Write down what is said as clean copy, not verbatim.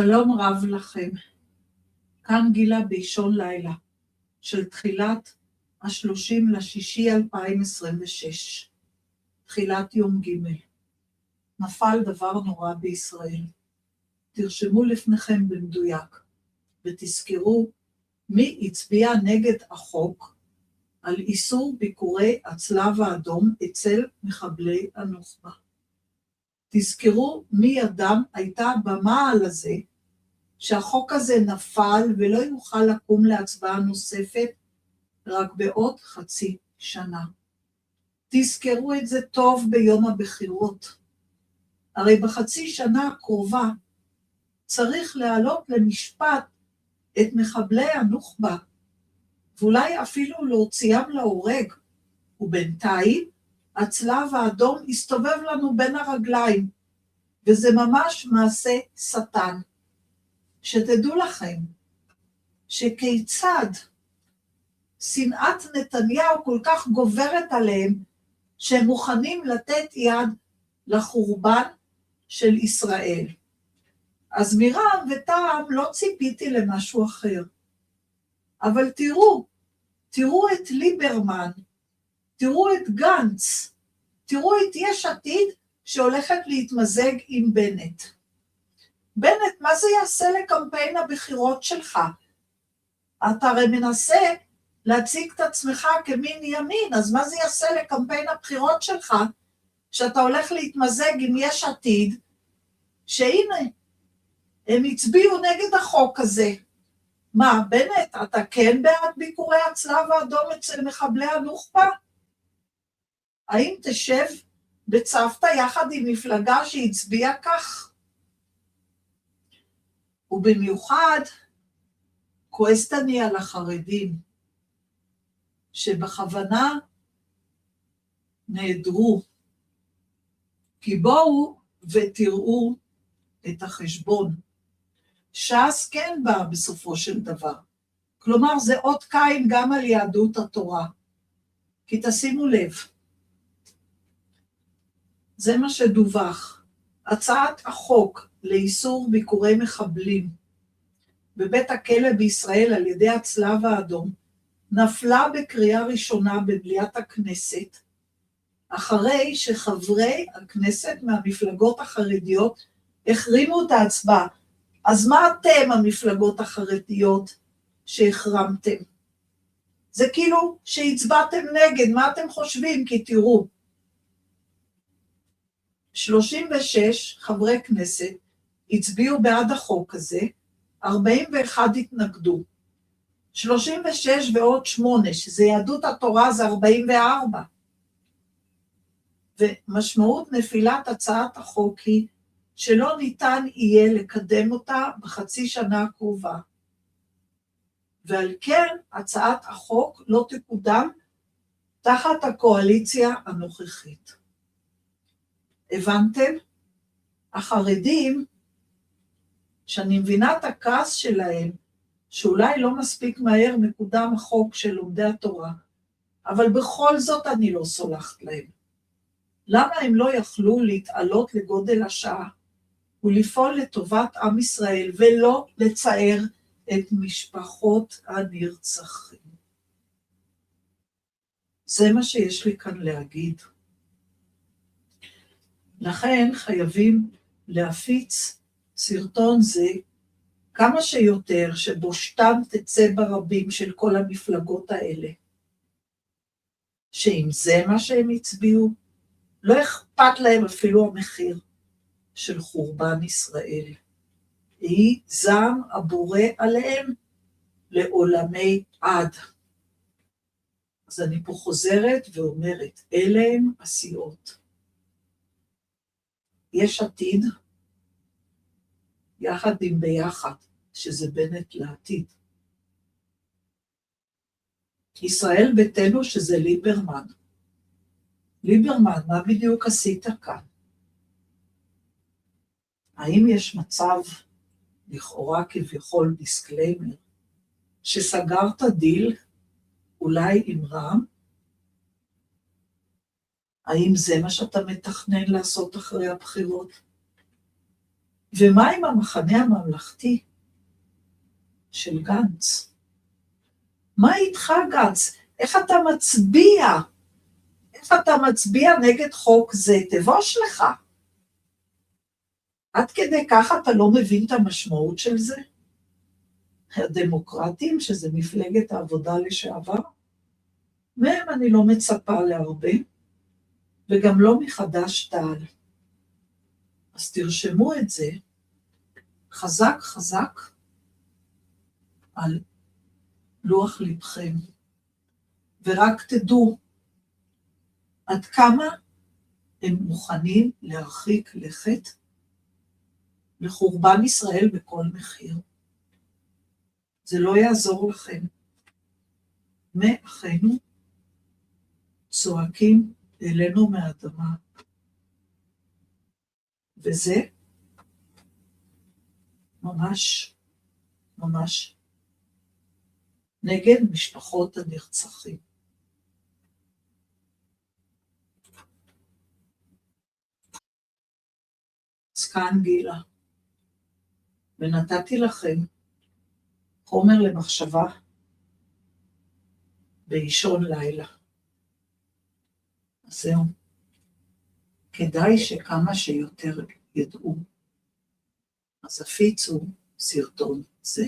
שלום רב לכם. כאן גילה באישון לילה, של תחילת ה-30/6/2026, תחילת יום ג'. נפל דבר נורא בישראל. תרשמו לפניכם במדויק, ותזכרו מי הצביע נגד החוק על איסור ביקורי הצלב האדום אצל מחבלי הנוח'בה. תזכרו מי ידם הייתה במעל הזה, שהחוק הזה נפל ולא יוכל לקום להצבעה נוספת רק בעוד חצי שנה. תזכרו את זה טוב ביום הבחירות. הרי בחצי שנה הקרובה צריך להעלות למשפט את מחבלי הנוח'בה, ואולי אפילו להוציאם להורג, ובינתיים הצלב האדום הסתובב לנו בין הרגליים, וזה ממש מעשה שטן. שתדעו לכם, שכיצד שנאת נתניהו כל כך גוברת עליהם, שהם מוכנים לתת יד לחורבן של ישראל. אז מרע"מ וטעם לא ציפיתי למשהו אחר. אבל תראו את ליברמן, תראו את גנץ, תראו את יש עתיד שהולכת להתמזג עם בנט. בנט, מה זה יעשה לקמפיין הבחירות שלך? אתה הרי מנסה להציג את עצמך כמין ימין, אז מה זה יעשה לקמפיין הבחירות שלך, שאתה הולך להתמזג עם יש עתיד, שהנה, הם הצביעו נגד החוק הזה. מה, בנט, אתה כן בעד ביקורי הצלב האדום אצל מחבלי הנוח'בה? האם תשב בצוותא יחד עם מפלגה שהצביעה כך? ובמיוחד, כועסת אני על החרדים, שבכוונה נעדרו, כי בואו ותראו את החשבון. ש"ס כן בא בסופו של דבר. כלומר, זה אות קין גם על יהדות התורה. כי תשימו לב, זה מה שדווח. הצעת החוק לאיסור ביקורי מחבלים בבית הכלא בישראל על ידי הצלב האדום, נפלה בקריאה ראשונה במליאת הכנסת, אחרי שחברי הכנסת מהמפלגות החרדיות החרימו את ההצבעה. אז מה אתם המפלגות החרדיות שהחרמתם? זה כאילו שהצבעתם נגד, מה אתם חושבים? כי תראו, 36 חברי כנסת הצביעו בעד החוק הזה, 41 התנגדו. 36 ועוד 8, שזה יהדות התורה, זה 44. ומשמעות נפילת הצעת החוק היא שלא ניתן יהיה לקדם אותה בחצי שנה הקרובה. ועל כן הצעת החוק לא תקודם תחת הקואליציה הנוכחית. הבנתם? החרדים, שאני מבינה את הכעס שלהם, שאולי לא מספיק מהר מקודם החוק של לומדי התורה, אבל בכל זאת אני לא סולחת להם. למה הם לא יכלו להתעלות לגודל השעה, ולפעול לטובת עם ישראל, ולא לצער את משפחות הנרצחים? זה מה שיש לי כאן להגיד. לכן חייבים להפיץ סרטון זה כמה שיותר, שבושתם תצא ברבים של כל המפלגות האלה. שאם זה מה שהם הצביעו, לא אכפת להם אפילו המחיר של חורבן ישראל. היא זעם הבורא עליהם לעולמי עד. אז אני פה חוזרת ואומרת, אלה הם הסיעות. יש עתיד, יחד עם ביחד, שזה בנט לעתיד. ישראל ביתנו, שזה ליברמן. ליברמן, מה בדיוק עשית כאן? האם יש מצב, לכאורה כביכול דיסקליימר, שסגרת דיל, אולי עם רע"מ? האם זה מה שאתה מתכנן לעשות אחרי הבחירות? ומה עם המחנה הממלכתי של גנץ? מה איתך גנץ? איך אתה מצביע? איך אתה מצביע נגד חוק זה? תבוש לך. עד כדי כך אתה לא מבין את המשמעות של זה? הדמוקרטים, שזה מפלגת העבודה לשעבר, מהם אני לא מצפה להרבה, וגם לא מחדש תע"ל. אז תרשמו את זה חזק חזק על לוח לבכם, ורק תדעו עד כמה הם מוכנים להרחיק לכת לחורבן ישראל בכל מחיר. זה לא יעזור לכם. מאחינו צועקים אלינו מהאדמה. וזה ממש, ממש נגד משפחות הנרצחים. אז כאן גילה, ונתתי לכם חומר למחשבה באישון לילה. אז זהו, כדאי שכמה שיותר ידעו. אז הפיצו סרטון זה.